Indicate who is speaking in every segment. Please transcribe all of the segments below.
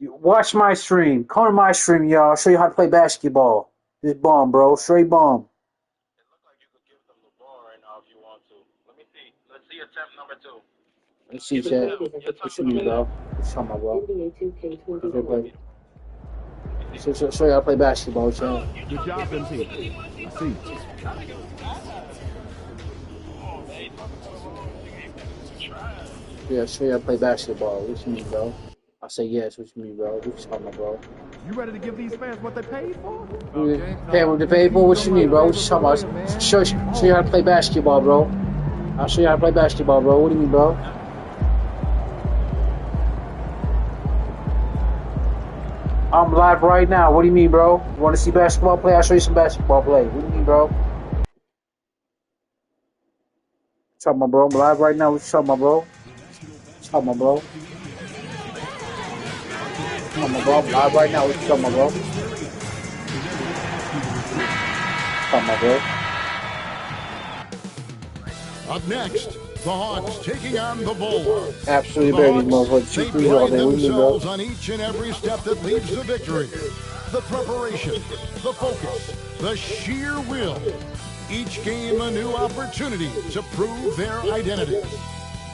Speaker 1: Watch my stream. Come to my stream, y'all. I'll show you how to play basketball. This bomb, bro. Straight bomb.
Speaker 2: It looks like you could give them the ball right now if you want to. Let me see. Let's see attempt number 2.
Speaker 1: Let's see,
Speaker 2: Give it to
Speaker 1: chat.
Speaker 2: him. Your
Speaker 1: What
Speaker 2: time
Speaker 1: you mean,
Speaker 2: number 2.
Speaker 1: bro? What's talking about, bro? Show you how to play basketball, chat.
Speaker 3: Good job, MP. I see.
Speaker 1: Yeah, show you how to play basketball. What you mean, bro? I say yes. What you mean, bro? What you talking about, bro?
Speaker 3: You ready to give these fans what they paid for?
Speaker 1: Pay what they paid for? What you mean, bro? What you talking about? Show you how to play basketball, bro. I'll show you how to play basketball, bro. What do you mean, bro? I'm live right now. What do you mean, bro? You want to see basketball play? I'll show you some basketball play. What do you mean, bro? Talking about, bro. I'm live right now. What you talking about, bro? Talking about, bro. Talking about, bro. I'm live right now. What you talking about, bro? Talking about, bro.
Speaker 4: Up next, the Hawks taking on the Bulls.
Speaker 1: Absolutely better these motherfuckers.
Speaker 4: They
Speaker 1: Shoot threes all
Speaker 4: pride
Speaker 1: day. What do you mean, bro?
Speaker 4: themselves on each and every step that leads to victory. The preparation, the focus, the sheer will. Each game a new opportunity to prove their identity.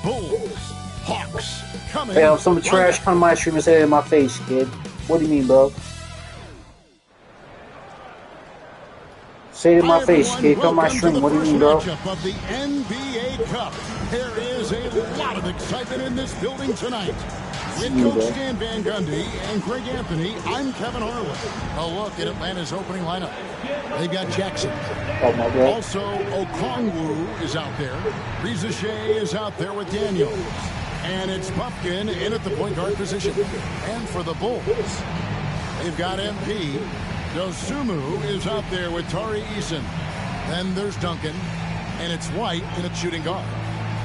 Speaker 4: Bulls, Hawks, coming.
Speaker 1: Hey, if some trash come to my stream and say it in my face, kid. What do you mean, bro? Say it in my face, kid. Come to my stream. What do you mean, bro?
Speaker 4: Of the NBA Cup. There is a lot of excitement in this building tonight. With Coach Stan Van Gundy and Greg Anthony, I'm Kevin Harlan. A look at Atlanta's opening lineup. They've got Jackson.
Speaker 1: Oh, my God.
Speaker 4: Also, Okongwu is out there. Reza Shea is out there with Daniels. And it's Pumpkin in at the point guard position. And for the Bulls, they've got MP. Dosumu is out there with Tari Eason. Then there's Duncan. And it's White in at shooting guard.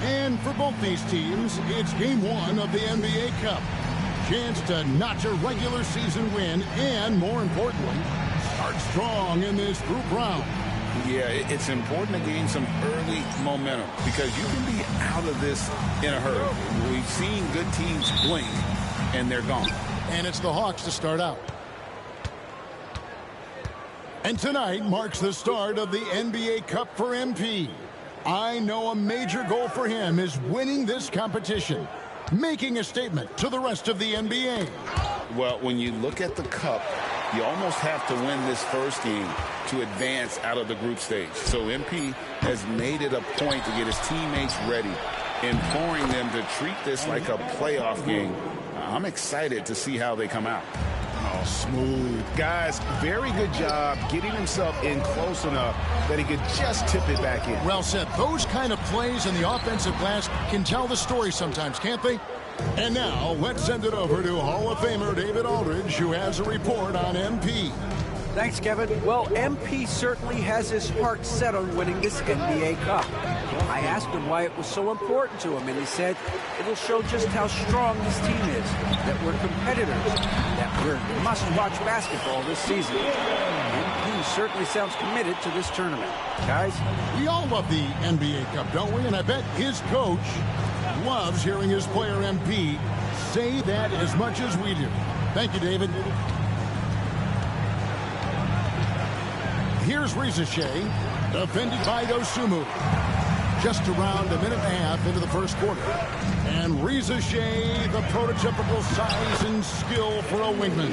Speaker 4: And for both these teams, it's game 1 of the NBA Cup. Chance to notch a regular season win and, more importantly, start strong in this group round.
Speaker 5: Yeah, it's important to gain some early momentum because you can be out of this in a hurry. We've seen good teams blink, and they're gone.
Speaker 4: And it's the Hawks to start out. And tonight marks the start of the NBA Cup for MP. I know a major goal for him is winning this competition, making a statement to the rest of the NBA.
Speaker 5: Well, when you look at the Cup, you almost have to win this first game to advance out of the group stage. So MP has made it a point to get his teammates ready, imploring them to treat this like a playoff game. I'm excited to see how they come out.
Speaker 6: Oh, smooth. Guys, very good job getting himself in close enough that he could just tip it back in.
Speaker 4: Well said. Those kind of plays in the offensive glass can tell the story sometimes, can't they? And now, let's send it over to Hall of Famer David Aldridge, who has a report on MP.
Speaker 7: Thanks, Kevin. Well, MP certainly has his heart set on winning this NBA Cup. I asked him why it was so important to him, and he said it'll show just how strong this team is, that we're competitors, that we're must-watch basketball this season. MP certainly sounds committed to this tournament. Guys?
Speaker 4: We all love the NBA Cup, don't we? And I bet his coach loves hearing his player MP say that as much as we do. Thank you, David. Here's Reza Shea, defended by Dosumu. Just around a minute and a half into the first quarter. And Reza Shea, the prototypical size and skill for a wingman.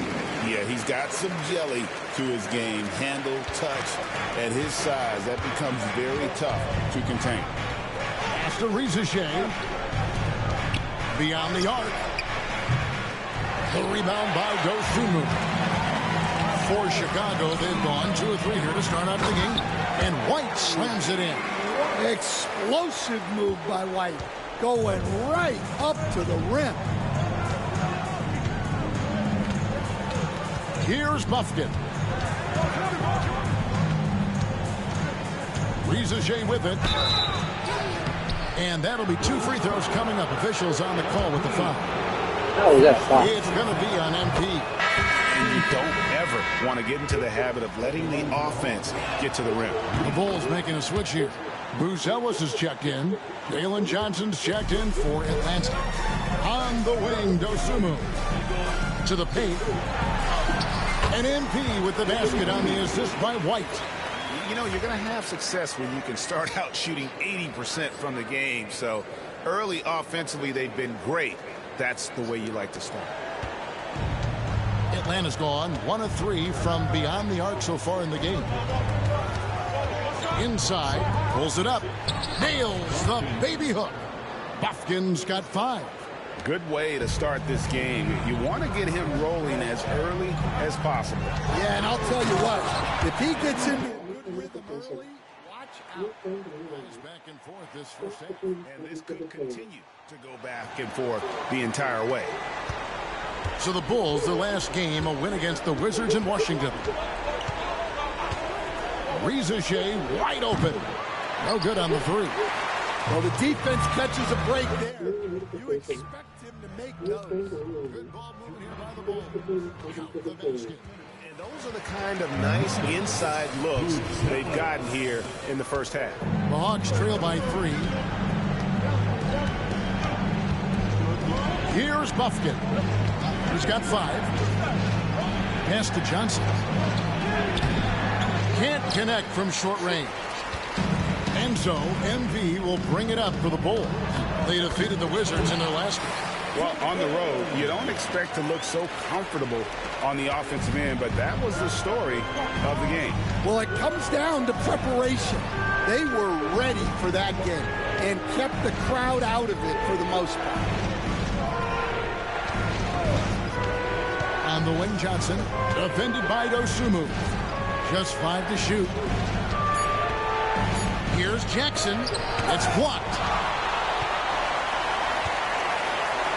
Speaker 5: Yeah, he's got some jelly to his game. Handle, touch. At his size, that becomes very tough to contain.
Speaker 4: Pass to Reza Shea. Beyond the arc. The rebound by Dosumu. For Chicago, they've gone 2 or 3 here to start out the game. And White slams it in.
Speaker 8: Explosive move by White. Going right up to the rim.
Speaker 4: Here's Buffkin. Reza Shea with it. And that'll be 2 free throws coming up. Officials on the call with the foul.
Speaker 1: Oh, that's fine.
Speaker 4: It's going to be on MP.
Speaker 6: And you don't ever want to get into the habit of letting the offense get to the rim.
Speaker 4: The Bulls making a switch here. Bruce Ellis is checked in. Dalen Johnson's checked in for Atlanta. On the wing, Dosumu. To the paint. And MP with the basket on the assist by White.
Speaker 6: You know, you're going to have success when you can start out shooting 80% from the game. So early offensively, they've been great. That's the way you like to start.
Speaker 4: Atlanta's gone 1 of 3 from beyond the arc so far in the game. Inside, pulls it up, nails the baby hook. Buffkin's got 5.
Speaker 6: Good way to start this game. You want to get him rolling as early as possible.
Speaker 8: Yeah, and I'll tell you what, if he gets into a good rhythm early, watch out.
Speaker 4: Goes back and forth this first half.
Speaker 6: And this could continue to go back and forth the entire way.
Speaker 4: So the Bulls, their last game, a win against the Wizards in Washington. Reza Shea wide open. No good on the 3.
Speaker 8: Well, the defense catches a break there. You expect him to make those.
Speaker 4: Good ball movement here by the Bulls. Count the basket.
Speaker 6: And those are the kind of nice inside looks they've gotten here in the first half.
Speaker 4: The Hawks trail by 3. Here's Buffkin. He's got 5. Pass to Johnson. Can't connect from short range. And so MV will bring it up for the Bulls. They defeated the Wizards in their last game.
Speaker 6: Well, on the road, you don't expect to look so comfortable on the offensive end, but that was the story of the game.
Speaker 8: Well, it comes down to preparation. They were ready for that game and kept the crowd out of it for the most part.
Speaker 4: On the wing, Johnson, defended by Dosunmu. Just 5 to shoot. Here's Jackson. It's blocked.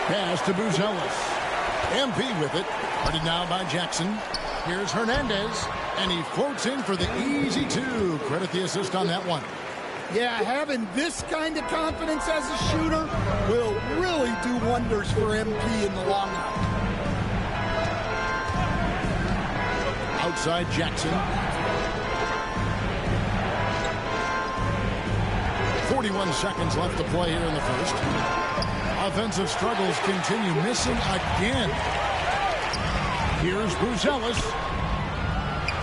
Speaker 4: Pass to Buzelis. MP with it. Guarded now by Jackson. Here's Hernandez. And he floats in for the easy 2. Credit the assist on that one.
Speaker 8: Yeah, having this kind of confidence as a shooter will really do wonders for MP in the long run.
Speaker 4: Outside Jackson. 41 seconds left to play here in the first. Offensive struggles continue, missing again. Here's Buzelis.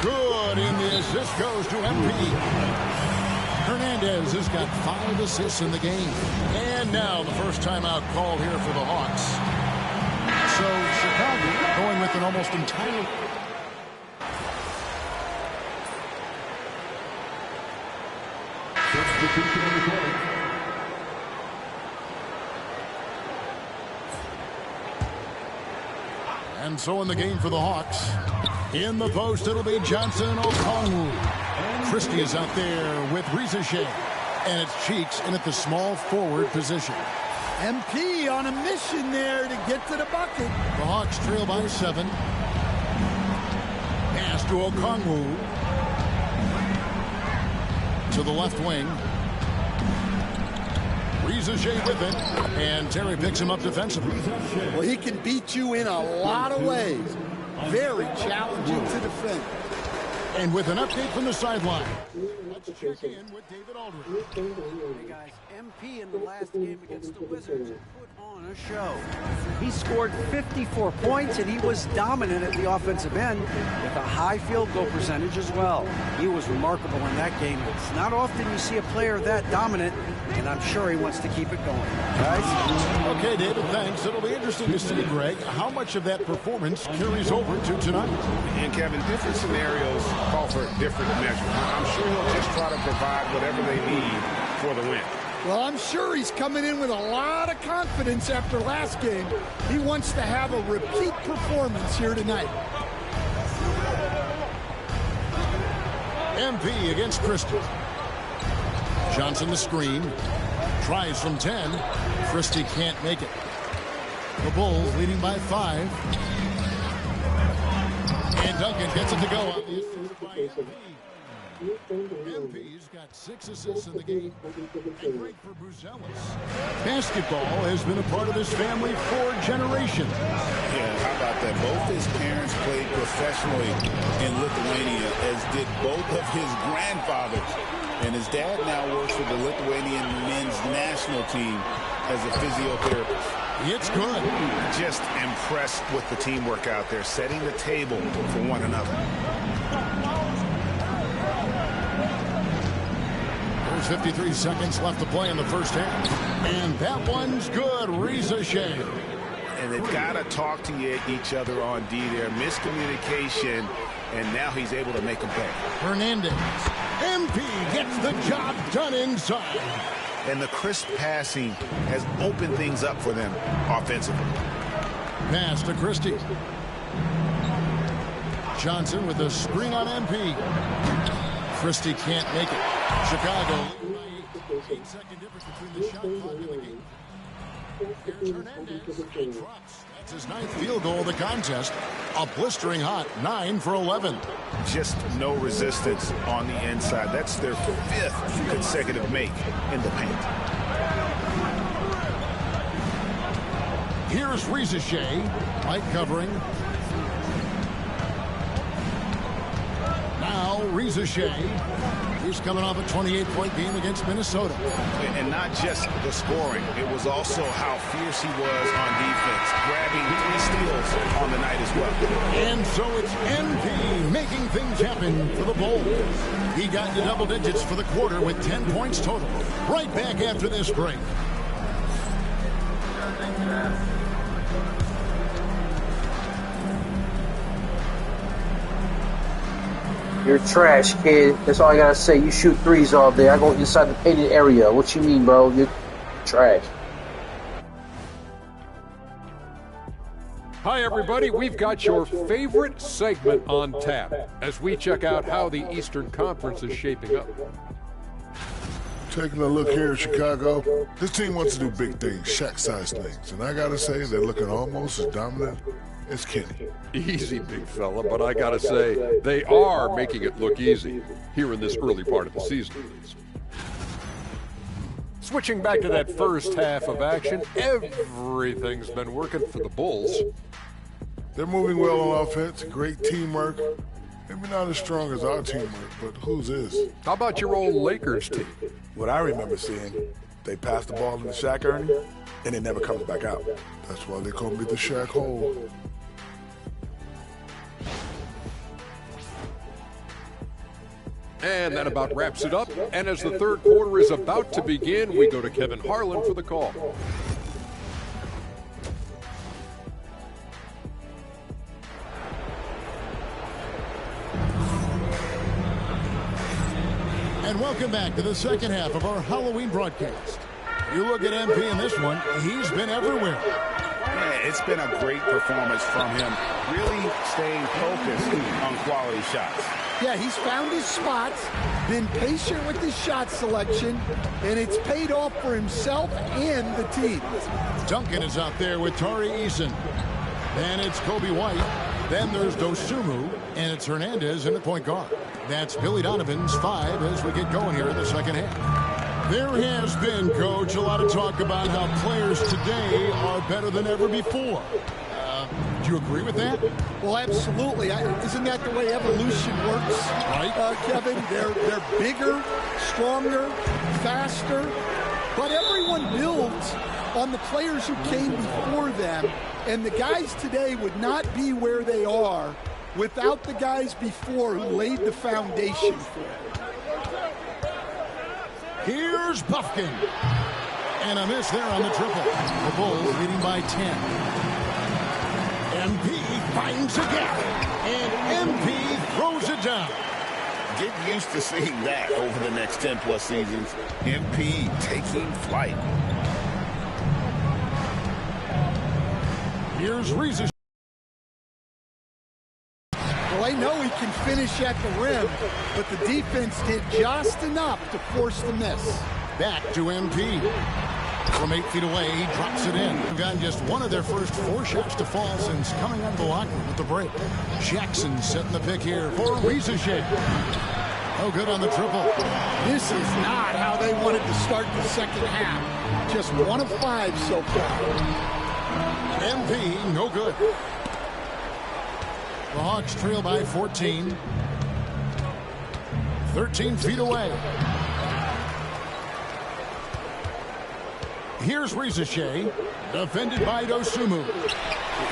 Speaker 4: Good, and the assist goes to MP. Hernandez has got 5 assists in the game. And now the first timeout called here for the Hawks. So Chicago going with an almost entirely... And so in the game for the Hawks, in the post, it'll be Johnson and Okongwu. Christie is out there with Reza Shea. And it's Cheeks in at the small forward position.
Speaker 8: MP on a mission there to get to the bucket.
Speaker 4: The Hawks trail by 7. Pass to Okongwu. To the left wing. Reza Shea with it, and Terry picks him up defensively.
Speaker 8: Well, he can beat you in a lot of ways. Very challenging to defend.
Speaker 4: And with an update from the sideline, let's check in with David Aldridge.
Speaker 7: Hey guys, MP in the last game against the Wizards put on a show. He scored 54 points and he was dominant at the offensive end with a high field goal percentage as well. He was remarkable in that game. It's not often you see a player that dominant, and I'm sure he wants to keep it going. Guys?
Speaker 4: Okay, David, thanks. It'll be interesting to see, Greg, how much of that performance carries over to tonight.
Speaker 6: And Kevin, different scenarios call for different measures. I'm sure he'll just try to provide whatever they need for the win.
Speaker 8: Well, I'm sure he's coming in with a lot of confidence after last game. He wants to have a repeat performance here tonight.
Speaker 4: MP against Christie. Johnson the screen. Tries from 10. Christie can't make it. The Bulls leading by 5. And Duncan gets it to go on the assist by MP. MP's got 6 assists in the game. And great for Buzelis. Basketball has been a part of his family for generations.
Speaker 5: Yeah, how about that? Both his parents played professionally in Lithuania, as did both of his grandfathers. And his dad now works for the Lithuanian men's national team as a physiotherapist.
Speaker 4: It's good.
Speaker 6: Just impressed with the teamwork out there, setting the table for one another.
Speaker 4: There's 53 seconds left to play in the first half. And that one's good. Riza Shea.
Speaker 6: And they've got to talk to each other on D there. Miscommunication, and now he's able to make them pay.
Speaker 4: Hernandez. MP gets the job done inside.
Speaker 6: And the crisp passing has opened things up for them offensively.
Speaker 4: Pass to Christie. Johnson with a screen on MP. Christie can't make it. Chicago. 8-second difference between the shot clock and the game. Here's Hernandez. That's his 9th field goal of the contest. A blistering hot 9 for 11.
Speaker 6: Just no resistance on the inside. That's their 5th consecutive make in the paint.
Speaker 4: Here's Riza Shea. Light covering. Now Riza Shea. He's coming off a 28-point game against Minnesota.
Speaker 6: And not just the scoring. It was also how fierce he was on defense, grabbing 3 steals on the night as well.
Speaker 4: And so it's MP making things happen for the Bulls. He got to double digits for the quarter with 10 points total. Right back after this break.
Speaker 1: You're trash, kid. That's all I gotta say. You shoot threes all day. I go inside the painted area. What you mean, bro? You're trash.
Speaker 9: Hi, everybody. We've got your favorite segment on tap as we check out how the Eastern Conference is shaping up.
Speaker 10: Taking a look here at Chicago, this team wants to do big things, Shaq-sized things. And I got to say, they're looking almost as dominant as Kenny.
Speaker 9: Easy, big fella, but I gotta say, they are making it look easy here in this early part of the season. Switching back to that first half of action, everything's been working for the Bulls.
Speaker 10: They're moving well on offense, great teamwork. Maybe not as strong as our teamwork, but whose is?
Speaker 9: How about your old Lakers team?
Speaker 11: What I remember seeing, they pass the ball in the Shaq Ernie, and it never comes back out.
Speaker 10: That's why they call me the Shaq Hole.
Speaker 9: And that about wraps it up. And as the third quarter is about to begin, we go to Kevin Harlan for the call.
Speaker 4: And welcome back to the second half of our Halloween broadcast. You look at MP in this one, he's been everywhere.
Speaker 6: Yeah, it's been a great performance from him, really staying focused on quality shots.
Speaker 8: Yeah, he's found his spots, been patient with his shot selection, and it's paid off for himself and the team.
Speaker 4: Duncan is out there with Tari Eason. Then it's Kobe White. Then there's Dosunmu, and it's Hernandez in the point guard. That's Billy Donovan's 5 as we get going here in the second half. There has been, Coach, a lot of talk about how players today are better than ever before. Do you agree with that?
Speaker 8: Well, absolutely. Isn't that the way evolution works?
Speaker 4: Right.
Speaker 8: Kevin, they're bigger, stronger, faster, but everyone builds on the players who came before them, and the guys today would not be where they are without the guys before who laid the foundation for it.
Speaker 4: Here's Buffkin. And a miss there on the triple. The Bulls leading by 10. MP finds a gap, and MP throws it down.
Speaker 5: Get used to seeing that over the next 10-plus seasons. MP taking flight.
Speaker 4: Here's Riza.
Speaker 8: Well, they know he can finish at the rim, but the defense did just enough to force the miss.
Speaker 4: Back to MP. From 8 feet away, he drops it in. They've gotten just one of their first 4 shots to fall since coming out of the locker room with the break. Jackson setting the pick here for Riza Shea. Oh, good on the triple.
Speaker 8: This is not how they wanted to start the second half. Just 1 of 5 so far.
Speaker 4: MP, no good. The Hawks trail by 14. 13 feet away. Here's Rizachet, defended by Dosunmu.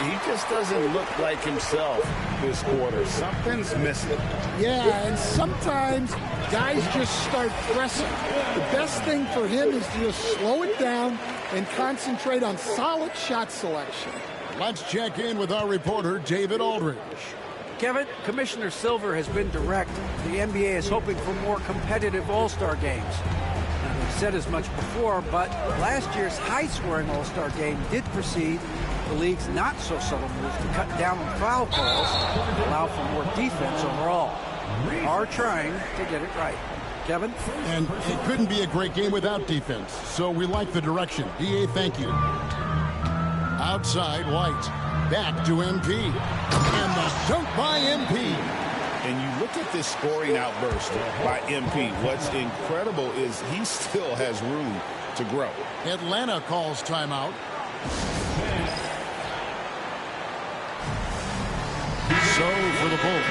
Speaker 6: He just doesn't look like himself this quarter. Something's missing.
Speaker 8: Yeah, and sometimes guys just start pressing. The best thing for him is to just slow it down and concentrate on solid shot selection.
Speaker 4: Let's check in with our reporter, David Aldridge.
Speaker 7: Kevin, Commissioner Silver has been direct. The NBA is hoping for more competitive All-Star games. Now, they've said as much before, but last year's high-scoring All-Star game did precede the league's not-so-subtle move to cut down on foul calls and allow for more defense overall. They are trying to get it right. Kevin?
Speaker 4: And it couldn't be a great game without defense, so we like the direction. DA, thank you. Outside, White. Back to MP. And the dunk by MP.
Speaker 6: And you look at this scoring outburst by MP. What's incredible is he still has room to grow.
Speaker 4: Atlanta calls timeout. So for the Bulls,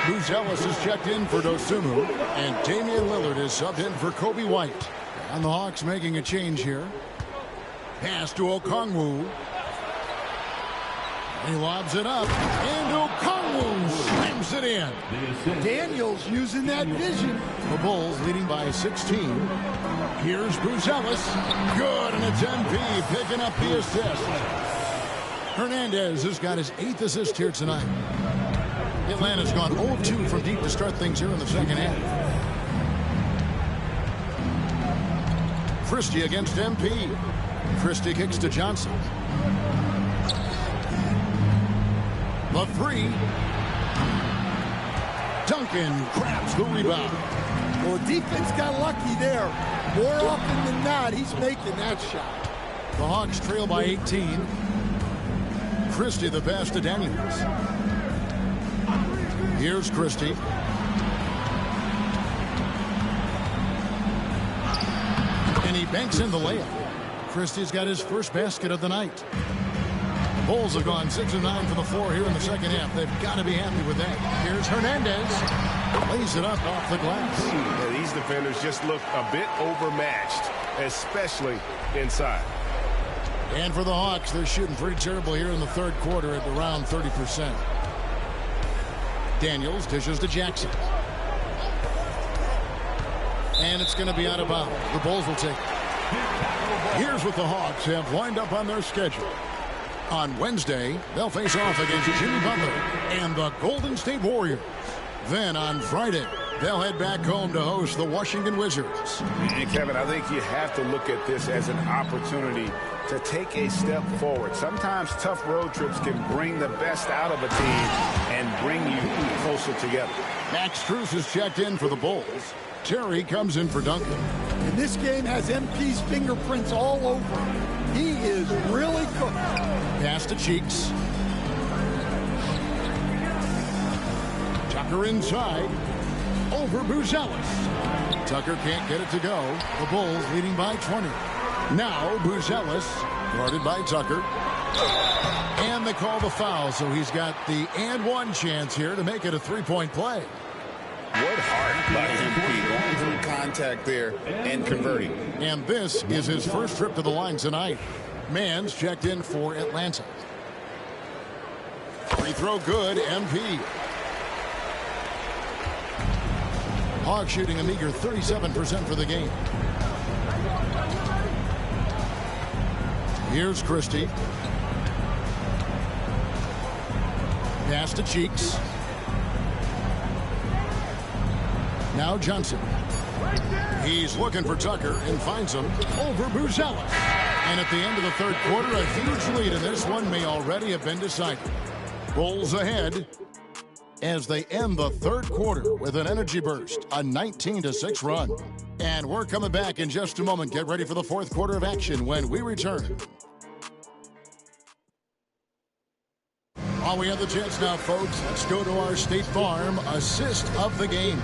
Speaker 4: Buzelis is checked in for Dosunmu, and Damian Lillard is subbed in for Kobe White. And the Hawks making a change here. Pass to Okongwu. He lobs it up, and Okongwu slams it in.
Speaker 8: Daniels using that vision.
Speaker 4: The Bulls leading by 16. Here's Buzelis. Good, and it's MP picking up the assist. Hernandez has got his 8th assist here tonight. Atlanta's gone 0-2 from deep to start things here in the second half. Christie against MP. Christie kicks to Johnson. The three. Duncan grabs the rebound.
Speaker 8: Well, defense got lucky there. More often than not, he's making that shot.
Speaker 4: The Hawks trail by 18. Christie the pass to Daniels. Here's Christie. And he banks in the layup. Christie's got his first basket of the night. Bulls have gone 6 of 9 from the floor here in the second half. They've got to be happy with that. Here's Hernandez. Lays it up off the glass.
Speaker 6: Yeah, these defenders just look a bit overmatched, especially inside.
Speaker 4: And for the Hawks, they're shooting pretty terrible here in the third quarter at around 30%. Daniels dishes to Jackson. And it's going to be out of bounds. The Bulls will take it. Here's what the Hawks have lined up on their schedule. On Wednesday, they'll face off against Jimmy Butler and the Golden State Warriors. Then on Friday, they'll head back home to host the Washington Wizards.
Speaker 6: And Kevin, I think you have to look at this as an opportunity to take a step forward. Sometimes tough road trips can bring the best out of a team and bring you closer together.
Speaker 4: Max Strus is checked in for the Bulls. Terry comes in for Duncan.
Speaker 8: And this game has MP's fingerprints all over him. He is really cooked.
Speaker 4: Pass to Cheeks. Tucker inside. Over Buzelis. Tucker can't get it to go. The Bulls leading by 20. Now Buzelis, guarded by Tucker. And they call the foul, so he's got the and one chance here to make it a three-point play.
Speaker 6: What heart by MP, going through contact there and converting.
Speaker 4: And this is his first trip to the line tonight. Mann's checked in for Atlanta. Free throw good, MP. Hawks shooting a meager 37% for the game. Here's Christie. Pass to Cheeks. Now Johnson. He's looking for Tucker and finds him over Buzelis. And at the end of the third quarter, a huge lead in this one may already have been decided. Bulls ahead as they end the third quarter with an energy burst, a 19-6 run. And we're coming back in just a moment. Get ready for the fourth quarter of action when we return. While we have the chance now, folks, let's go to our State Farm assist of the game.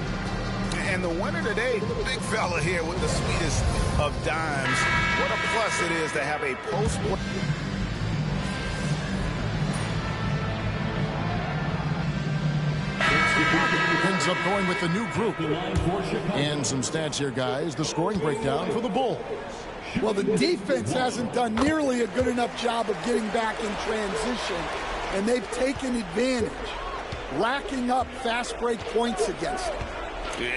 Speaker 6: And the winner today, big fella here with the sweetest of dimes. What a plus it is to have a post.
Speaker 4: Ends up going with the new group. And some stats here, guys. The scoring breakdown for the Bulls.
Speaker 8: Well, the defense hasn't done nearly a good enough job of getting back in transition, and they've taken advantage, racking up fast break points against them.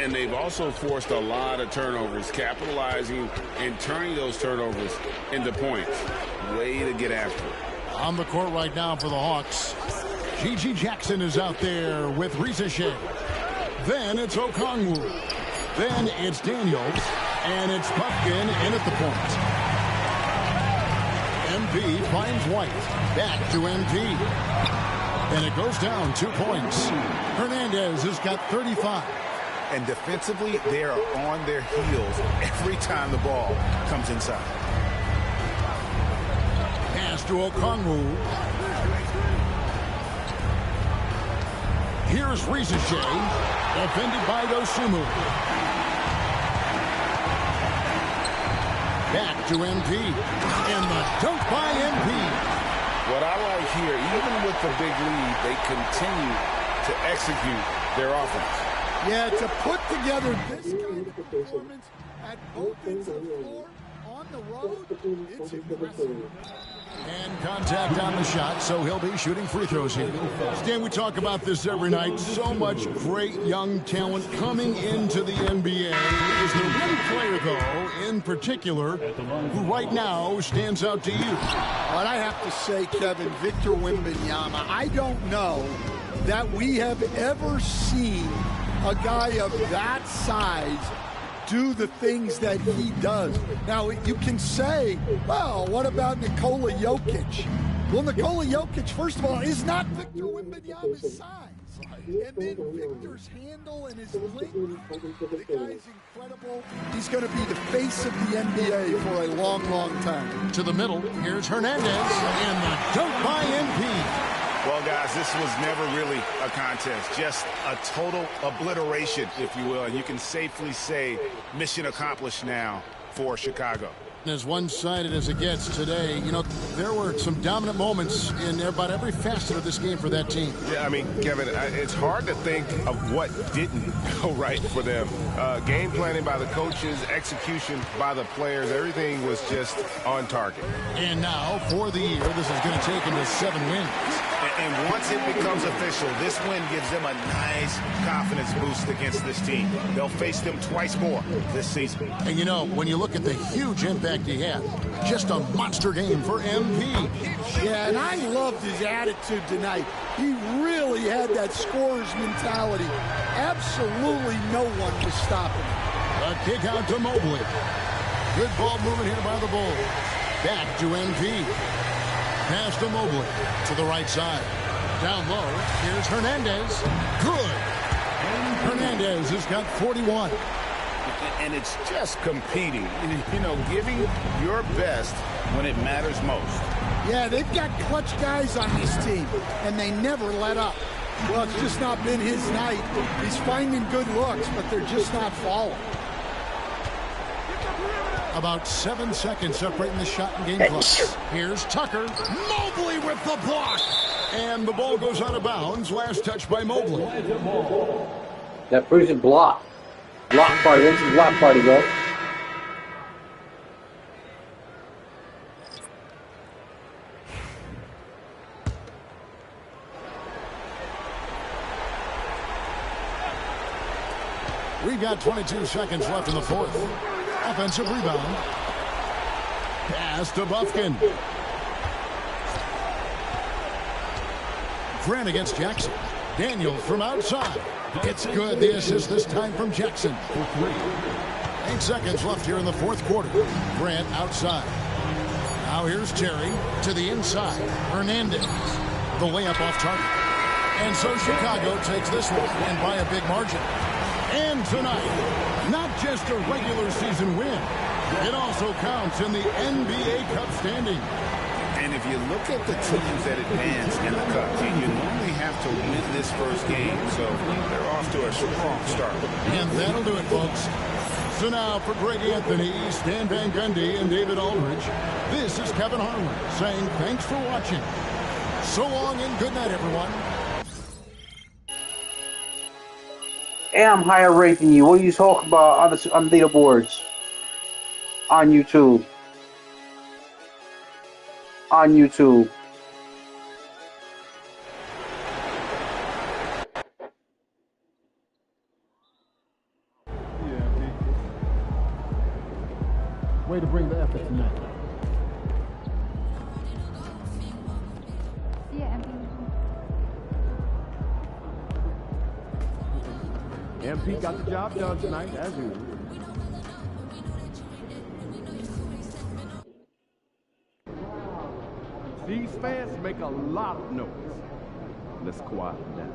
Speaker 6: And they've also forced a lot of turnovers, capitalizing and turning those turnovers into points. Way to get after it.
Speaker 4: On the court right now for the Hawks, Gigi Jackson is out there with Rizachet. Then it's Okongwu. Then it's Daniels. And it's Pumpkin in at the point. MP finds White. Back to MP. And it goes down 2 points. Hernandez has got 35.
Speaker 6: And defensively, they are on their heels every time the ball comes inside.
Speaker 4: Pass to Okongwu. Here's Rizachet. Defended by Dosunmu. Back to MP. And the dunk by MP.
Speaker 6: What I like here, even with the big lead, they continue to execute their offense.
Speaker 8: Yeah, to put together this kind of performance at both ends of the floor on the road, it's impressive.
Speaker 4: And contact on the shot, so he'll be shooting free throws here. Stan, we talk about this every night. So much great young talent coming into the NBA. Is there one player, though, in particular, who right now stands out to you?
Speaker 8: What I have to say, Kevin, Victor Wembanyama, I don't know that we have ever seen a guy of that size do the things that he does. Now, you can say, well, what about Nikola Jokic? Well, Nikola Jokic, first of all, is not Victor Wembanyama's size. And then Victor's handle and his length, the guy's incredible. He's going to be the face of the NBA for a long, long time.
Speaker 4: To the middle, here's Hernandez, and the dunk by MP.
Speaker 6: Well, guys, this was never really a contest, just a total obliteration, if you will. And you can safely say mission accomplished now for Chicago.
Speaker 4: As one-sided as it gets today, you know, there were some dominant moments in about every facet of this game for that team.
Speaker 12: Yeah, I mean, Kevin, it's hard to think of what didn't go right for them. Game planning by the coaches, execution by the players, everything was just on target.
Speaker 4: And now, for the year, this is going to take them to 7 wins.
Speaker 6: And once it becomes official, this win gives them a nice confidence boost against this team. They'll face them twice more this season.
Speaker 4: And you know, when you look at the huge impact he had, just a monster game for MP.
Speaker 8: Yeah, and I loved his attitude tonight. He really had that scorer's mentality. Absolutely no one was stopping him.
Speaker 4: A kick out to Mobley. Good ball movement here by the Bulls. Back to MP. Pass to Mobley to the right side. Down low, here's Hernandez. Good. And Hernandez has got 41.
Speaker 6: And it's just competing, you know, giving your best when it matters most.
Speaker 8: Yeah, they've got clutch guys on this team, and they never let up. Well, it's just not been his night. He's finding good looks, but they're just not falling.
Speaker 4: About 7 seconds separating the shot and game clock. Here's Tucker. Mobley with the block. And the ball goes out of bounds. Last touch by Mobley.
Speaker 1: That proves it block. Block party. This is block party, bro.
Speaker 4: We've got 22 seconds left in the fourth. Offensive rebound. Pass to Buffkin. Grant against Jackson. Daniels from outside. It's good. The assist this time from Jackson. 8 seconds left here in the fourth quarter. Grant outside. Now here's Terry to the inside. Hernandez. The layup off target. And so Chicago takes this one, and by a big margin. And tonight, not just a regular season win, it also counts in the NBA Cup standing.
Speaker 6: And if you look at the teams that advance in the Cup, you normally have to win this first game, so they're off to a strong start.
Speaker 4: And that'll do it, folks. So now for Greg Anthony, Stan Van Gundy, and David Aldridge, this is Kevin Harlan saying thanks for watching. So long and good night, everyone.
Speaker 1: And I'm higher rating you. What are you talking about on the leaderboards on YouTube? on YouTube.
Speaker 3: Way to bring the effort tonight. MP got the job done tonight, as usual. These fans make a lot of noise. Let's quiet them down.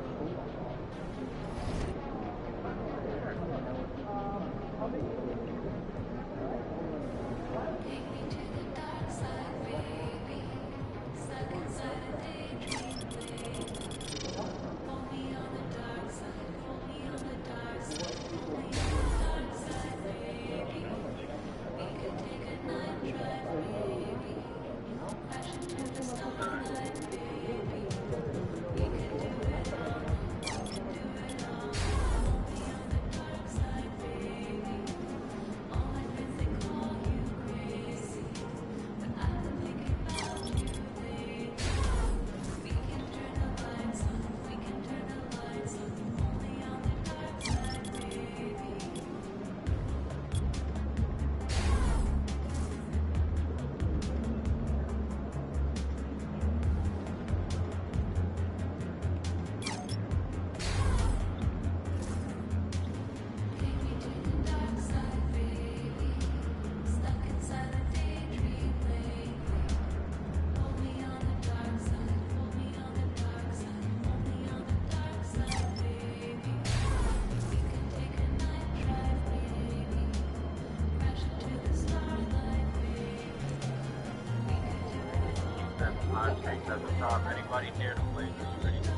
Speaker 2: At the top. Anybody here to play this? Ready to go?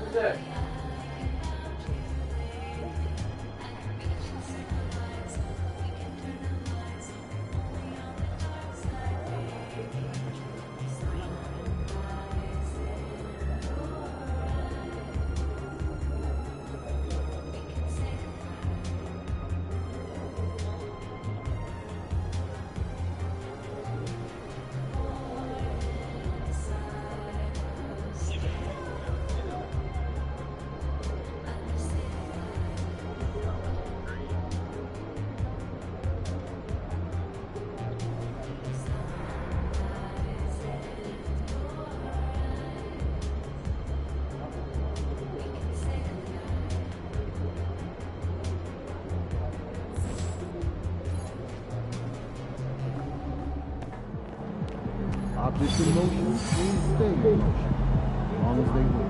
Speaker 1: Who's that?
Speaker 3: Objects in motion will stay in motion as long as they will.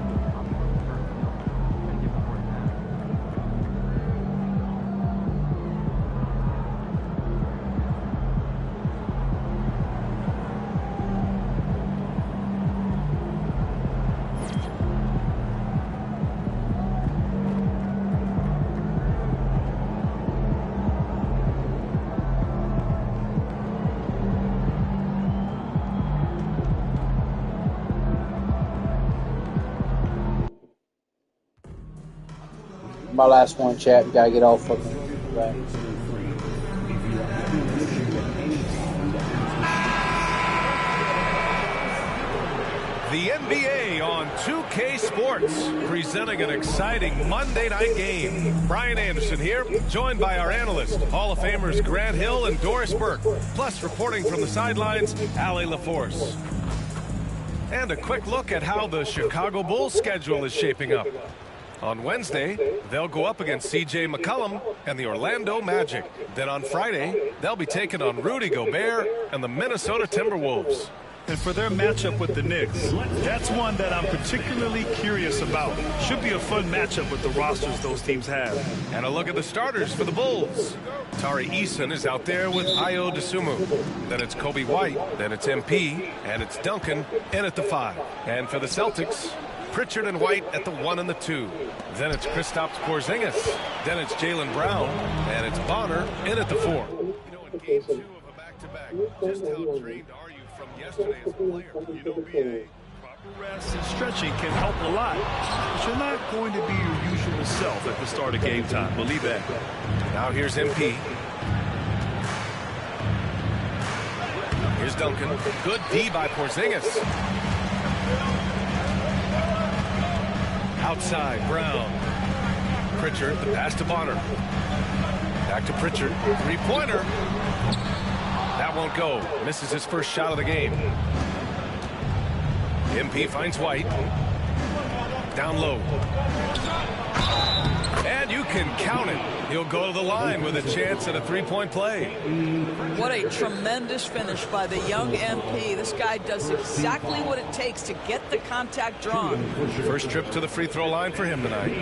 Speaker 1: My last one, chat. We gotta get all fucking right.
Speaker 13: The NBA on 2K Sports, presenting an exciting Monday night game. Brian Anderson here, joined by our analysts, Hall of Famers Grant Hill and Doris Burke, plus reporting from the sidelines, Allie LaForce. And a quick look at how the Chicago Bulls schedule is shaping up. On Wednesday, they'll go up against C.J. McCollum and the Orlando Magic. Then on Friday, they'll be taking on Rudy Gobert and the Minnesota Timberwolves.
Speaker 14: And for their matchup with the Knicks, that's one that I'm particularly curious about. Should be a fun matchup with the rosters those teams have.
Speaker 13: And a look at the starters for the Bulls. Tari Eason is out there with Ayo Dosunmu. Then it's Kobe White. Then it's MP. And it's Duncan in at the 5. And for the Celtics, Pritchard and White at the 1 and the 2. Then it's Kristaps Porzingis. Then it's Jaylen Brown. And it's Bonner in at the 4. You know, in game 2 of a back-to-back, just how drained are you from yesterday as a player?
Speaker 14: You know, BA, proper rest and stretching can help a lot. But you're not going to be your usual self at the start of game time. Believe that.
Speaker 13: Now here's MP. Here's Duncan. Good D by Porzingis. Outside, Brown. Pritchard, the pass to Bonner. Back to Pritchard. Three-pointer. That won't go. Misses his first shot of the game. MP finds White. Down low. And you can count it. He'll go to the line with a chance at a three-point play.
Speaker 15: What a tremendous finish by the young MP. This guy does exactly what it takes to get the contact drawn.
Speaker 13: First trip to the free throw line for him tonight.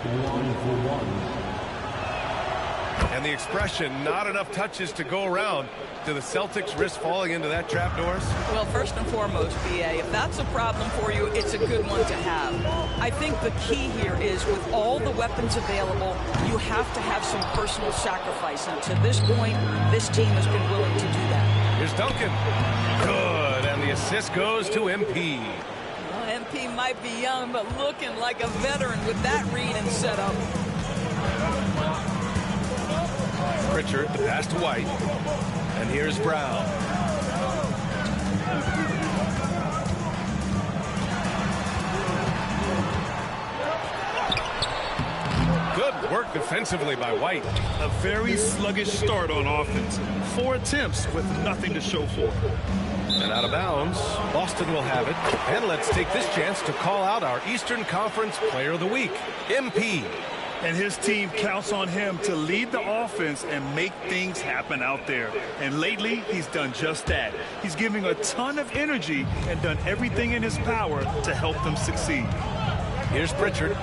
Speaker 3: 1-for-1.
Speaker 13: And the expression, not enough touches to go around. Do the Celtics risk falling into that trap, Doris?
Speaker 15: Well, first and foremost, BA, if that's a problem for you, it's a good one to have. I think the key here is with all the weapons available, you have to have some personal sacrifice. And to this point, this team has been willing to do that.
Speaker 13: Here's Duncan. Good. And the assist goes to MP.
Speaker 15: Well, MP might be young, but looking like a veteran with that read and setup.
Speaker 13: Pritchard, the pass to White. And here's Brown. Good work defensively by White.
Speaker 14: A very sluggish start on offense. 4 attempts with nothing to show for it.
Speaker 13: And out of bounds, Boston will have it. And let's take this chance to call out our Eastern Conference Player of the Week, MP.
Speaker 14: And his team counts on him to lead the offense and make things happen out there. And lately, he's done just that. He's giving a ton of energy and done everything in his power to help them succeed.
Speaker 13: Here's Pritchard.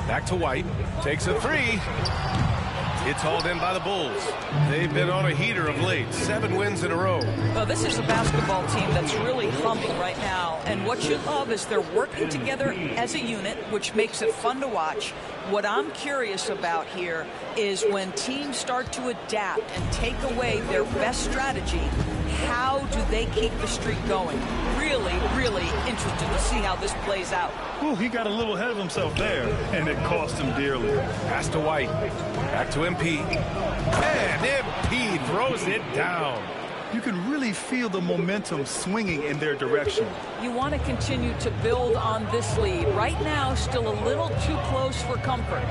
Speaker 13: Back to White. Takes a three. It's hauled in by the Bulls. They've been on a heater of late. 7 wins in a row.
Speaker 15: Well, this is a basketball team that's really humming right now. And what you love is they're working together as a unit, which makes it fun to watch. What I'm curious about here is when teams start to adapt and take away their best strategy, how do they keep the streak going? Really, really interested to see how this plays out.
Speaker 14: Ooh, he got a little ahead of himself there, and it cost him dearly.
Speaker 13: Pass to White. Back to MP. And MP throws it down.
Speaker 14: You can really feel the momentum swinging in their direction.
Speaker 15: You want to continue to build on this lead. Right now, still a little too close for comfort.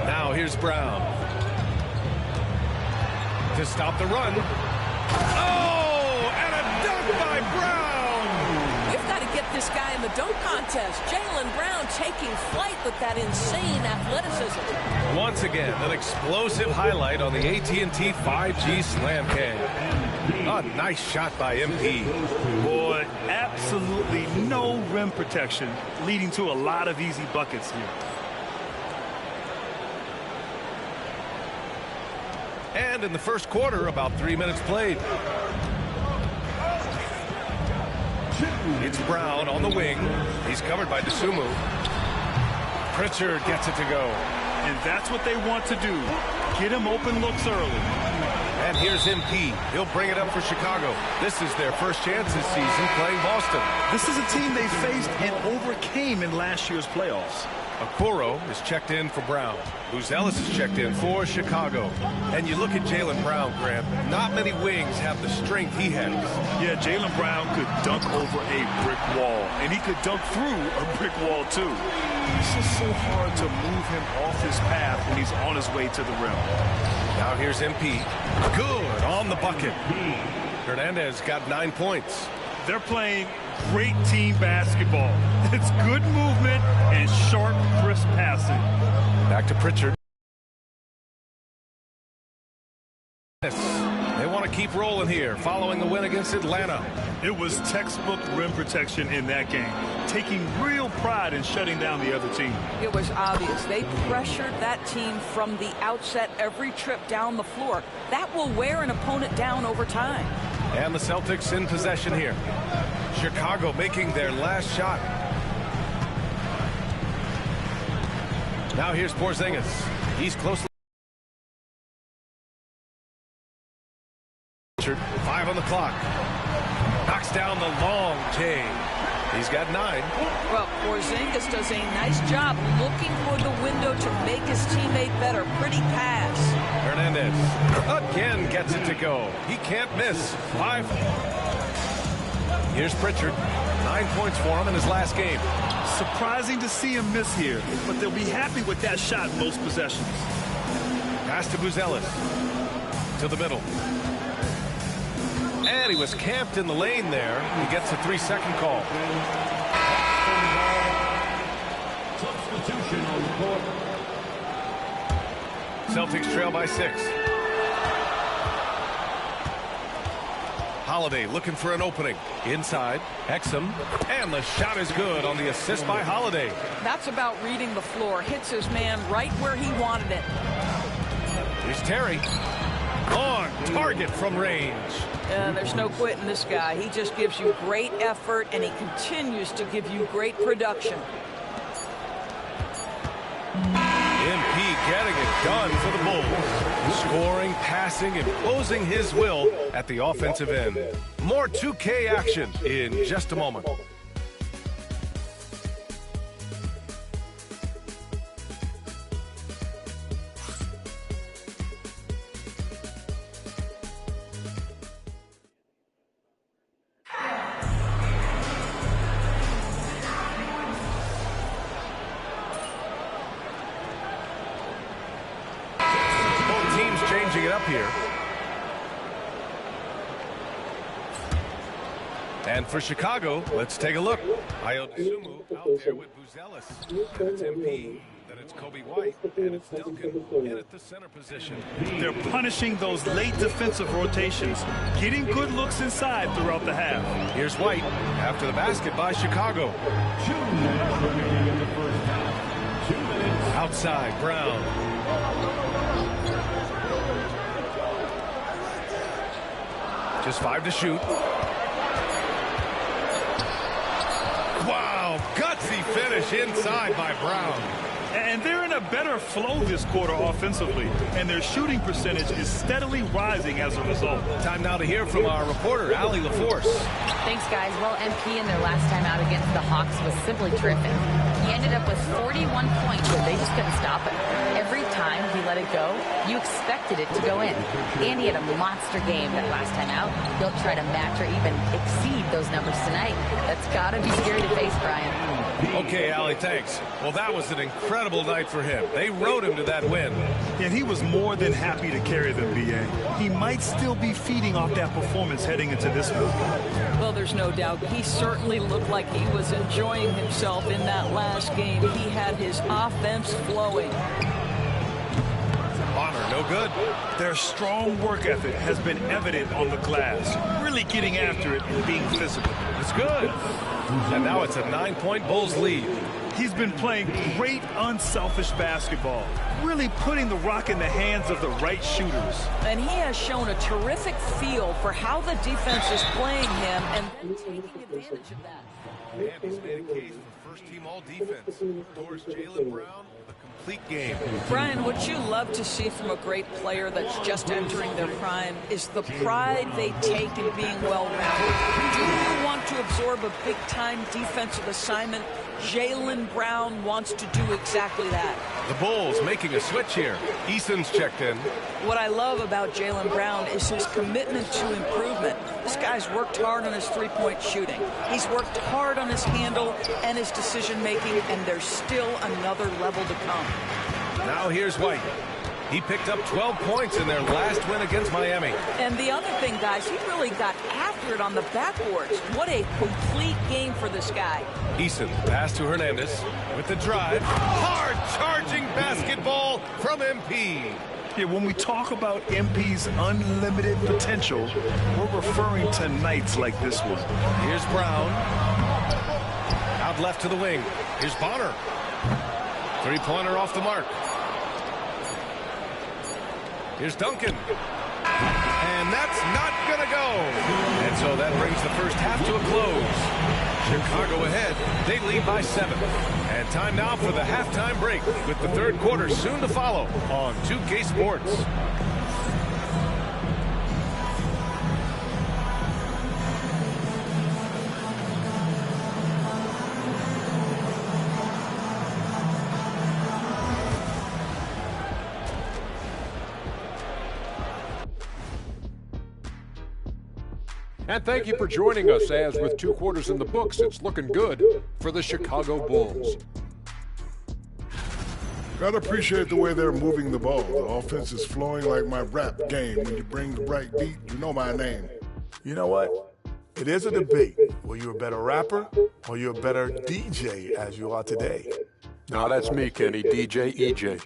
Speaker 13: Now here's Brown. To stop the run. Oh, and a dunk by Brown.
Speaker 15: We've got to get this guy in the dunk contest. Jaylen Brown taking flight with that insane athleticism.
Speaker 13: Once again, an explosive highlight on the AT&T 5G Slam Cam. A nice shot by MP.
Speaker 14: Boy, absolutely no rim protection, leading to a lot of easy buckets here.
Speaker 13: And in the first quarter, about 3 minutes played. It's Brown on the wing. He's covered by DeSumo. Pritchard gets it to go.
Speaker 14: And that's what they want to do. Get him open looks early.
Speaker 13: And here's MP. He'll bring it up for Chicago. This is their first chance this season playing Boston.
Speaker 14: This is a team they faced and overcame in last year's playoffs.
Speaker 13: Okoro is checked in for Brown. Booz Ellis is checked in for Chicago. And you look at Jaylen Brown, Grant. Not many wings have the strength he has.
Speaker 14: Yeah, Jaylen Brown could dunk over a brick wall. And he could dunk through a brick wall, too. It's just so hard to move him off his path when he's on his way to the rim.
Speaker 13: Now here's MP. Good on the bucket. Hernandez got 9 points.
Speaker 14: They're playing great team basketball. It's good movement and sharp, crisp passing.
Speaker 13: Back to Pritchard. They want to keep rolling here following the win against Atlanta.
Speaker 14: It was textbook rim protection in that game, taking real pride in shutting down the other team.
Speaker 15: It was obvious. They pressured that team from the outset every trip down the floor. That will wear an opponent down over time.
Speaker 13: And the Celtics in possession here. Chicago making their last shot. Now here's Porzingis. He's close. 5 on the clock. Knocks down the long J. He's got 9.
Speaker 15: Well, Porzingis does a nice job looking for the window to make his teammate better. Pretty pass.
Speaker 13: Hernandez again gets it to go. He can't miss. 5. Here's Pritchard. 9 points for him in his last game.
Speaker 14: Surprising to see him miss here, but they'll be happy with that shot most possessions.
Speaker 13: Pass to Buzelis. To the middle. And he was camped in the lane there. He gets a 3-second call.
Speaker 3: Substitution on the court.
Speaker 13: Celtics trail by 6. Holiday looking for an opening. Inside. Exum. And the shot is good on the assist by Holiday.
Speaker 15: That's about reading the floor. Hits his man right where he wanted it.
Speaker 13: Here's Terry. On target from range.
Speaker 15: There's no quitting this guy. He just gives you great effort, and he continues to give you great production.
Speaker 13: MP getting it done for the Bulls. Scoring, passing, imposing his will at the offensive end. More 2K action in just a moment. Changing it up here. And for Chicago, let's take a look. Ayodesumu out there with Buzelis. And it's MP. Then it's Kobe White. And it's Duncan in at the center position.
Speaker 14: They're punishing those late defensive rotations, getting good looks inside throughout the half.
Speaker 13: Here's White after the basket by Chicago.
Speaker 3: 2 minutes remaining in the first half. 2 minutes.
Speaker 13: Outside, Brown. Just 5 to shoot. Wow, gutsy finish inside by Brown.
Speaker 14: And they're in a better flow this quarter offensively, and their shooting percentage is steadily rising as a result.
Speaker 13: Time now to hear from our reporter, Allie LaForce.
Speaker 16: Thanks, guys. Well, MP in their last time out against the Hawks was simply terrific. He ended up with 41 points, but they just couldn't stop him. Every time he let it go, you expected it to go in. And he had a monster game that last time out. He'll try to match or even exceed those numbers tonight. That's got to be scary to face, Brian.
Speaker 13: Okay, Allie, thanks. Well, that was an incredible night for him. They rode him to that win.
Speaker 14: And he was more than happy to carry them, B.A. He might still be feeding off that performance heading into this one.
Speaker 15: Well, there's no doubt. He certainly looked like he was enjoying himself in that last game. He had his offense flowing.
Speaker 13: Bonner, no good.
Speaker 14: Their strong work ethic has been evident on the glass, really getting after it and being physical.
Speaker 13: It's good. And now it's a 9-point Bulls lead.
Speaker 14: He's been playing great, unselfish basketball, really putting the rock in the hands of the right shooters.
Speaker 15: And he has shown a terrific feel for how the defense is playing him and then taking advantage of that.
Speaker 13: And he's made a case for first-team all-defense. Doors Jaylen Brown, a complete game.
Speaker 15: Brian, what you love to see from a great player that's just entering their prime is the pride they take in being well-rounded. Do you want to absorb a big-time defensive assignment? Jaylen Brown wants to do exactly that.
Speaker 13: The Bulls making a switch here. Eason's checked in.
Speaker 15: What I love about Jaylen Brown is his commitment to improvement. This guy's worked hard on his three-point shooting. He's worked hard on his handle and his decision-making, and there's still another level to come.
Speaker 13: Now here's White. He picked up 12 points in their last win against Miami.
Speaker 15: And the other thing, guys, he really got after it on the backboards. What a complete game for this guy.
Speaker 13: Eason, pass to Hernandez with the drive. Hard charging basketball from MP.
Speaker 14: Yeah, when we talk about MP's unlimited potential, we're referring to nights like this one.
Speaker 13: Here's Brown. Out left to the wing. Here's Bonner. Three-pointer off the mark. Here's Duncan. And that's not going to go. And so that brings the first half to a close. Chicago ahead. They lead by 7. And time now for the halftime break with the third quarter soon to follow on 2K Sports.
Speaker 9: And thank you for joining us as with 2 quarters in the books, it's looking good for the Chicago Bulls.
Speaker 10: Gotta appreciate the way they're moving the ball. The offense is flowing like my rap game. When you bring the right beat, you know my name.
Speaker 11: You know what? It is a debate. Were you a better rapper or you a better DJ as you are today?
Speaker 9: No, that's me, Kenny. DJ EJ.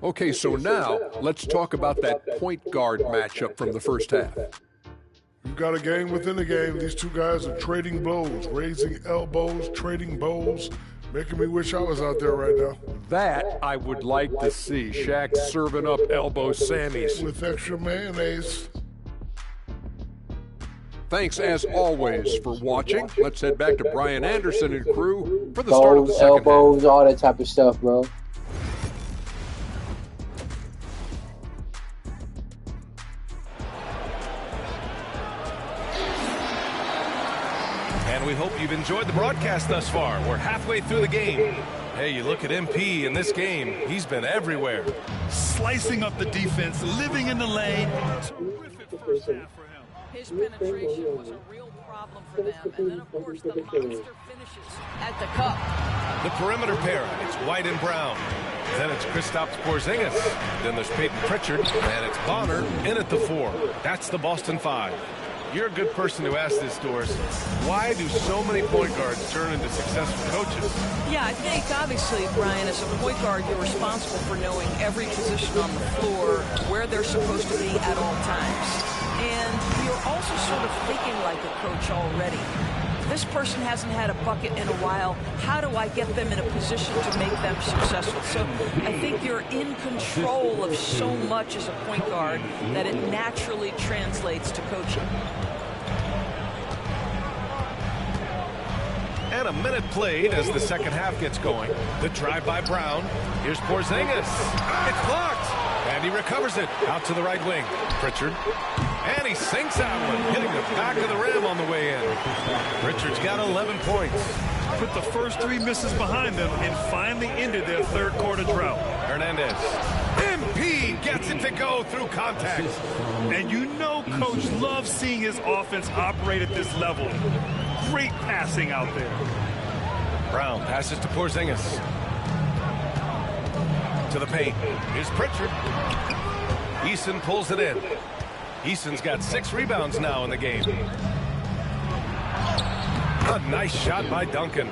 Speaker 9: Okay, so now let's talk about that point guard matchup from the first half.
Speaker 10: We've got a game within a game. These two guys are trading blows, raising elbows, trading bows, making me wish I was out there right now.
Speaker 9: That I would like to see. Shaq serving up elbow Sammys.
Speaker 10: With extra mayonnaise.
Speaker 9: Thanks, as always, for watching. Let's head back to Brian Anderson and crew for the start of the second
Speaker 1: elbows,
Speaker 9: half.
Speaker 1: all that type of stuff, bro.
Speaker 13: And we hope you've enjoyed the broadcast thus far. We're halfway through the game. Hey, you look at MP in this game, he's been everywhere.
Speaker 14: Slicing up the defense, living in the lane. Terrific first half for him.
Speaker 15: His penetration was a real problem for them. And then, of course, the monster finishes at the cup.
Speaker 13: The perimeter pair, it's White and Brown. Then it's Kristaps Porzingis. Then there's Peyton Pritchard. And it's Bonner in at the 4. That's the Boston 5. You're a good person to ask this, Doris. Why do so many point guards turn into successful coaches?
Speaker 15: Yeah, I think, obviously, Brian, as a point guard, you're responsible for knowing every position on the floor, where they're supposed to be at all times. And you're also sort of thinking like a coach already. This person hasn't had a bucket in a while. How do I get them in a position to make them successful? So I think you're in control of so much as a point guard that it naturally translates to coaching.
Speaker 13: And a minute played as the second half gets going. The drive by Brown. Here's Porzingis. It's blocked. And he recovers it out to the right wing. Pritchard. And he sinks that one, hitting the back of the rim on the way in. Pritchard's got 11 points.
Speaker 14: Put the first 3 misses behind them and finally ended their third quarter drought.
Speaker 13: Hernandez. MP gets it to go through contact.
Speaker 14: And you know Coach loves seeing his offense operate at this level. Great passing out there.
Speaker 13: Brown passes to Porzingis. To the paint. Here's Pritchard. Eason pulls it in. Eason's got 6 rebounds now in the game. A nice shot by Duncan.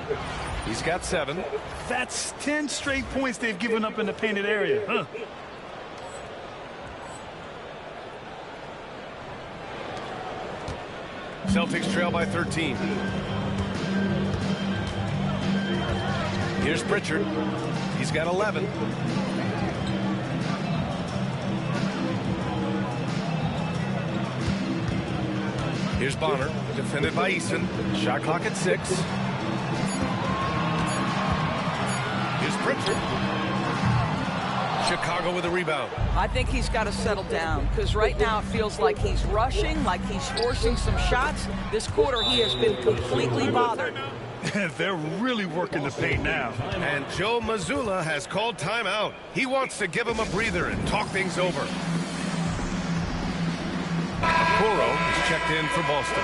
Speaker 13: He's got 7.
Speaker 14: That's 10 straight points they've given up in the painted area, huh?
Speaker 13: Celtics trail by 13. Here's Pritchard. He's got 11. Here's Bonner, defended by Eason. Shot clock at 6. Here's Pritchard. Chicago with a rebound.
Speaker 15: I think he's got to settle down because right now it feels like he's rushing, like he's forcing some shots. This quarter he has been completely bothered.
Speaker 14: They're really working the paint now.
Speaker 13: And Joe Mazzulla has called timeout. He wants to give him a breather and talk things over. Okoro is checked in for Boston.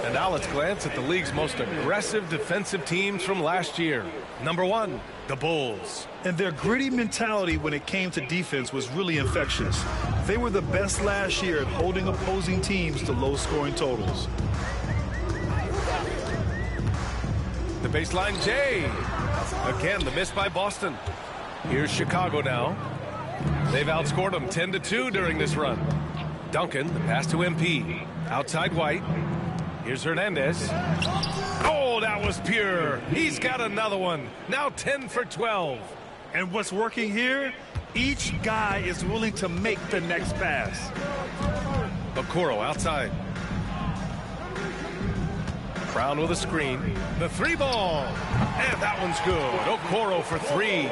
Speaker 13: And now let's glance at the league's most aggressive defensive teams from last year. Number 1, the Bulls.
Speaker 14: And their gritty mentality when it came to defense was really infectious. They were the best last year at holding opposing teams to low-scoring totals.
Speaker 13: The baseline J. Again, the miss by Boston. Here's Chicago now. They've outscored them 10-2 during this run. Duncan, the pass to MP. Outside White. Here's Hernandez. Oh, that was pure. He's got another one. Now 10 for 12.
Speaker 14: And what's working here? Each guy is willing to make the next pass.
Speaker 13: Okoro outside. Brown with a screen. The 3-ball. And that one's good. Okoro for 3.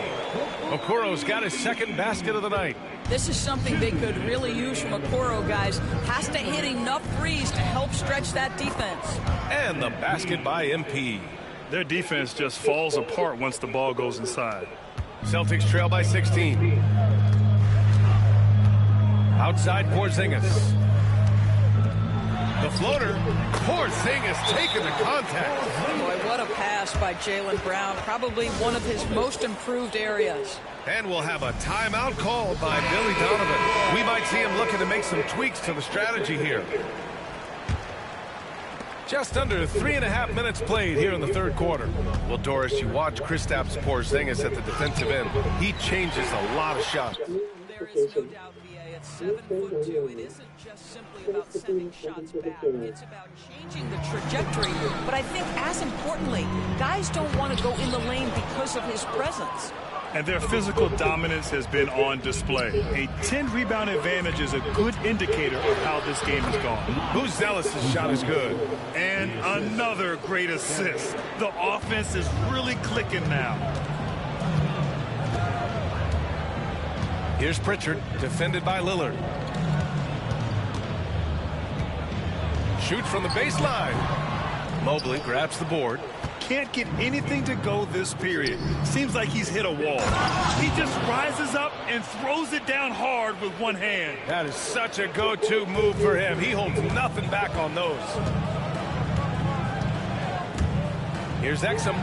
Speaker 13: Okoro's got his second basket of the night.
Speaker 15: This is something they could really use from Okoro, guys. Has to hit enough threes to help stretch that defense.
Speaker 13: And the basket by MP.
Speaker 14: Their defense just falls apart once the ball goes inside.
Speaker 13: Celtics trail by 16. Outside Porzingis. The floater. Porzingis taking the contact.
Speaker 15: Boy, what a pass by Jaylen Brown. Probably one of his most improved areas.
Speaker 13: And we'll have a timeout called by Billy Donovan. We might see him looking to make some tweaks to the strategy here. Just under 3.5 minutes played here in the third quarter. Well, Doris, you watch Kristaps Porzingis at the defensive end. He changes a lot of shots.
Speaker 15: There is no doubt, VA, at 7'2", it isn't just simply about sending shots back. It's about changing the trajectory. But I think, as importantly, guys don't want to go in the lane because of his presence.
Speaker 14: And their physical dominance has been on display. A 10-rebound advantage is a good indicator of how this game has gone.
Speaker 13: Lou Zealous' shot is good.
Speaker 14: And another great assist. The offense is really clicking now.
Speaker 13: Here's Pritchard, defended by Lillard. Shoots from the baseline. Mobley grabs the board.
Speaker 14: Can't get anything to go this period. Seems like he's hit a wall. He just rises up and throws it down hard with one hand.
Speaker 13: That is such a go-to move for him. He holds nothing back on those. Here's Exum.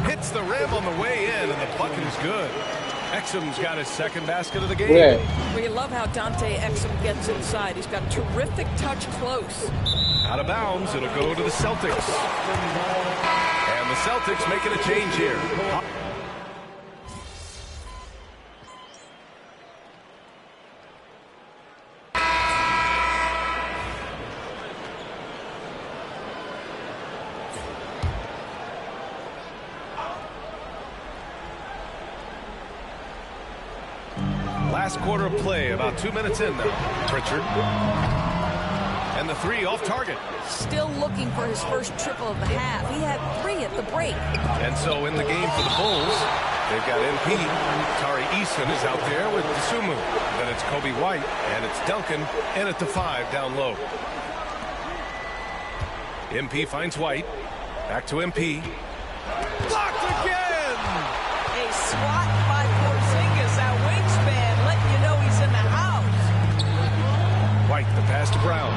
Speaker 13: Hits the rim on the way in, and the bucket is good. Exum's got his second basket of the game.
Speaker 1: Yeah.
Speaker 15: We love how Dante Exum gets inside. He's got terrific touch close.
Speaker 13: Out of bounds, it'll go to the Celtics. And the Celtics making a change here. Last quarter of play, about 2 minutes in now. Pritchard. And the three off target.
Speaker 15: Still looking for his first triple of the half. He had 3 at the break.
Speaker 13: And so in the game for the Bulls, they've got MP. Tari Eason is out there with Sumu. Then it's Kobe White, and it's Duncan in at the 5 down low. MP finds White. Back to MP. Blocked again!
Speaker 15: A swat by Porzingis. That wingspan letting you know he's in the house.
Speaker 13: White, the pass to Brown.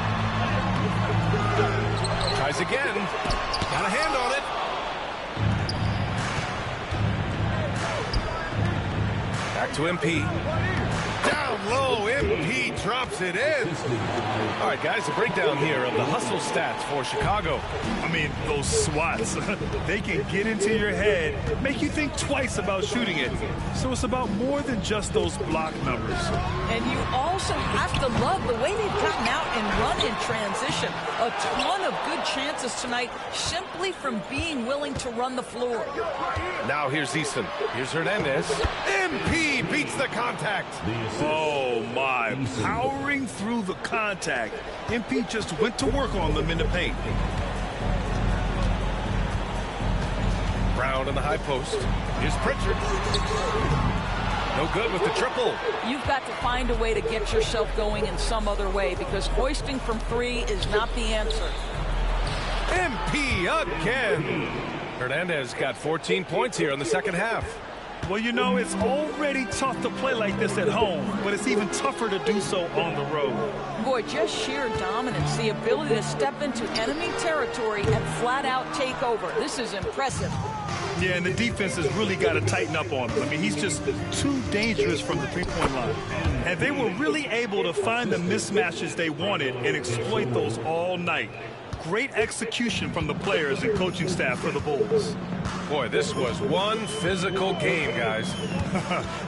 Speaker 13: Tries again. Got a hand on it. Back to MP. Down low, MP drops it in. All right, guys, a breakdown here of the hustle stats for Chicago.
Speaker 14: I mean, those swats, they can get into your head, make you think twice about shooting it. So it's about more than just those block numbers.
Speaker 15: And you also have to love the way they've gotten out and run in transition. A ton of good chances tonight simply from being willing to run the floor.
Speaker 13: Now here's Easton. Here's Hernandez. MP beats the contact.
Speaker 14: Oh, my. Powering through the contact. MP just went to work on them in the paint.
Speaker 13: Brown in the high post. Here's Pritchard. No good with the triple.
Speaker 15: You've got to find a way to get yourself going in some other way because hoisting from 3 is not the answer.
Speaker 13: MP again. Hernandez got 14 points here in the second half.
Speaker 14: Well, you know, it's already tough to play like this at home, but it's even tougher to do so on the road.
Speaker 15: Boy, just sheer dominance, the ability to step into enemy territory and flat out take over. This is impressive.
Speaker 14: Yeah, and the defense has really got to tighten up on him. I mean, he's just too dangerous from the three-point line. And they were really able to find the mismatches they wanted and exploit those all night. Great execution from the players and coaching staff for the Bulls.
Speaker 13: Boy, this was one physical game, guys.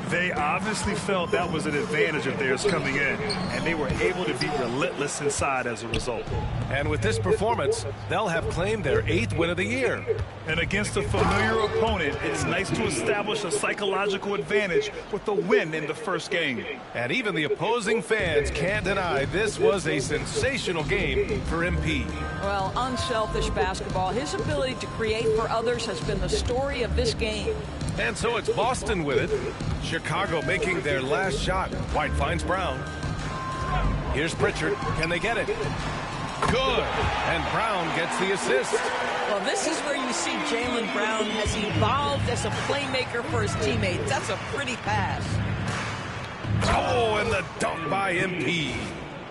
Speaker 14: They obviously felt that was an advantage of theirs coming in, and they were able to be relentless inside as a result.
Speaker 13: And with this performance, they'll have claimed their 8th win of the year.
Speaker 14: And against a familiar opponent, it's nice to establish a psychological advantage with the win in the first game.
Speaker 13: And even the opposing fans can't deny this was a sensational game for MP.
Speaker 15: Well, unselfish basketball. His ability to create for others has been the story of this game.
Speaker 13: And so it's Boston with it. Chicago making their last shot. White finds Brown. Here's Pritchard. Can they get it? Good. And Brown gets the assist.
Speaker 15: Well, this is where you see Jaylen Brown has evolved as a playmaker for his teammates. That's a pretty pass.
Speaker 13: Oh, and the a dunk by MP.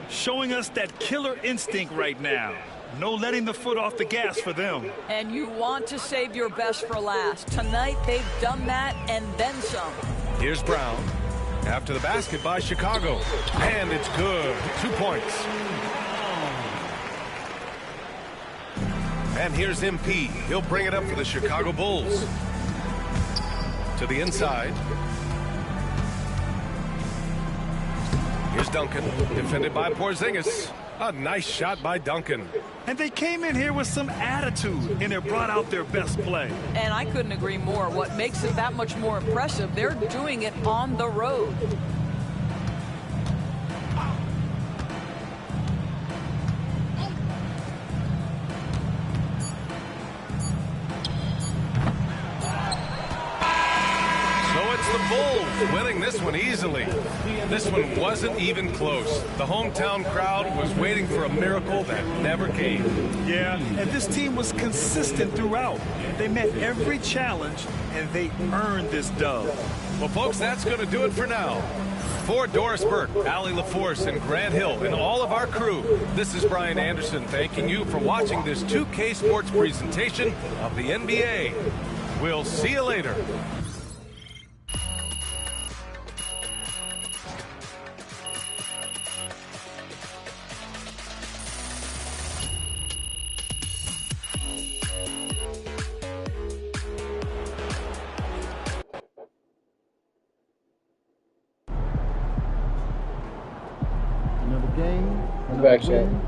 Speaker 14: Showing us that killer instinct right now. No letting the foot off the gas for them.
Speaker 15: And you want to save your best for last. Tonight, they've done that and then some.
Speaker 13: Here's Brown. After the basket by Chicago. And it's good. 2 points. And here's MP. He'll bring it up for the Chicago Bulls. To the inside. Here's Duncan, defended by Porzingis. A nice shot by Duncan.
Speaker 14: And they came in here with some attitude, and it brought out their best play.
Speaker 15: And I couldn't agree more. What makes it that much more impressive, they're doing it on the road.
Speaker 13: The Bulls winning this one easily. This one wasn't even close. The hometown crowd was waiting for a miracle that never came.
Speaker 14: Yeah, and this team was consistent throughout. They met every challenge, and they earned this dub.
Speaker 13: Well, folks, that's going to do it for now. For Doris Burke, Allie LaForce, and Grant Hill, and all of our crew, this is Brian Anderson thanking you for watching this 2K Sports presentation of the NBA. We'll see you later.
Speaker 3: Another game.
Speaker 1: I'm back, Shaq.